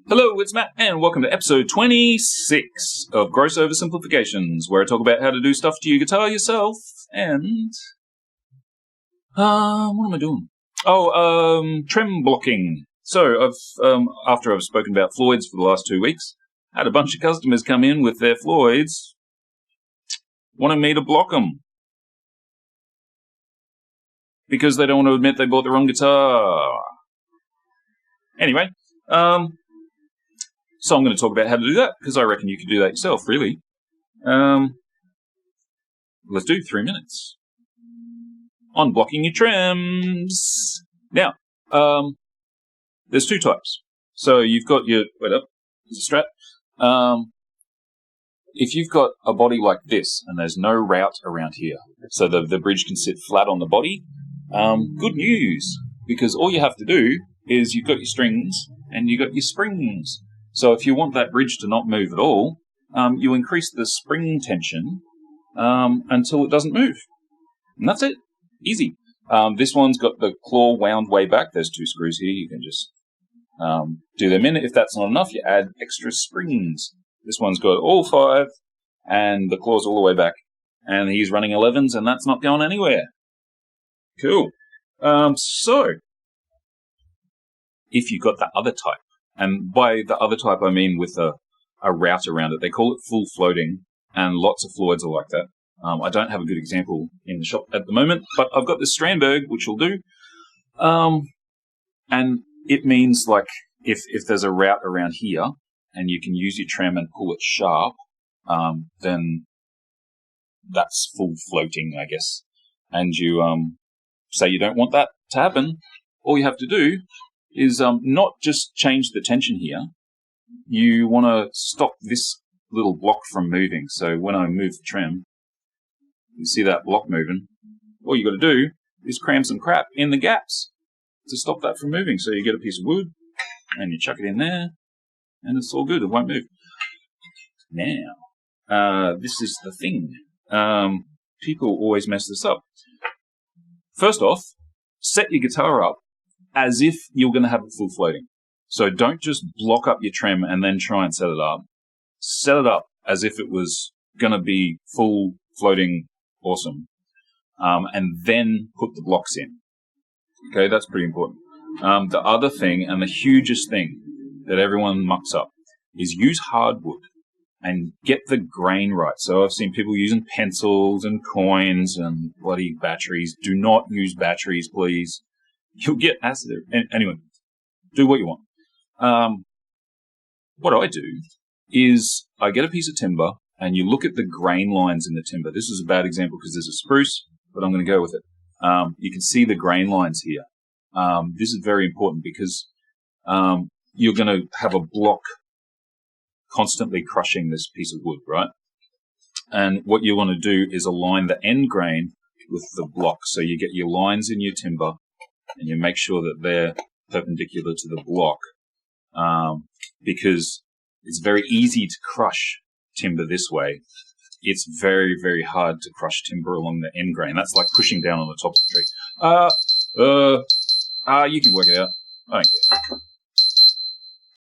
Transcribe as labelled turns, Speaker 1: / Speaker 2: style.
Speaker 1: Hello, it's Matt, and welcome to episode 26 of Gross Oversimplifications, where I talk about how to do stuff to your guitar yourself, and... what am I doing? Trem blocking. So, after I've spoken about Floyds for the last 2 weeks, had a bunch of customers come in with their Floyds, wanting me to block them. Because they don't want to admit they bought the wrong guitar. Anyway, so I'm going to talk about how to do that, because I reckon you can do that yourself, really. Let's do 3 minutes on blocking your trems. Now, there's two types. So you've got your... Wait up. There's a strap. If you've got a body like this, and there's no route around here, so the bridge can sit flat on the body, good news, because all you have to do is you've got your strings and you've got your springs. So if you want that bridge to not move at all, you increase the spring tension until it doesn't move. And that's it. Easy. This one's got the claw wound way back. There's 2 screws here. You can just do them in. If that's not enough, you add extra springs. This one's got all 5, and the claw's all the way back. And he's running 11s, and that's not going anywhere. Cool. So, if you've got the other type, and by the other type I mean with a route around it, they call it full floating, and lots of Floyds are like that. I don't have a good example in the shop at the moment, but I've got this Strandberg, which will do. And it means, like, if there's a route around here, and you can use your trem and pull it sharp, then that's full floating, I guess. And you say you don't want that to happen, all you have to do is not just change the tension here. You want to stop this little block from moving. So when I move the trem, you see that block moving. All you got to do is cram some crap in the gaps to stop that from moving. So you get a piece of wood and you chuck it in there, and it's all good. It won't move. Now, this is the thing. People always mess this up. First off, set your guitar up as if you're going to have it full floating. So don't just block up your trem and then try and set it up. Set it up as if it was going to be full floating awesome. And then put the blocks in. Okay, that's pretty important. The other thing, and the hugest thing that everyone mucks up, is use hardwood and get the grain right. So I've seen people using pencils and coins and bloody batteries. Do not use batteries, please. You'll get acid. Anyway, do what you want. What I do is I get a piece of timber and you look at the grain lines in the timber. This is a bad example because there's a spruce, but I'm going to go with it. You can see the grain lines here. This is very important because you're going to have a block constantly crushing this piece of wood, right? And what you want to do is align the end grain with the block. So you get your lines in your timber and you make sure that they're perpendicular to the block, because it's very easy to crush timber this way. It's very, very hard to crush timber along the end grain. That's like pushing down on the top of the tree. You can work it out. I don't care.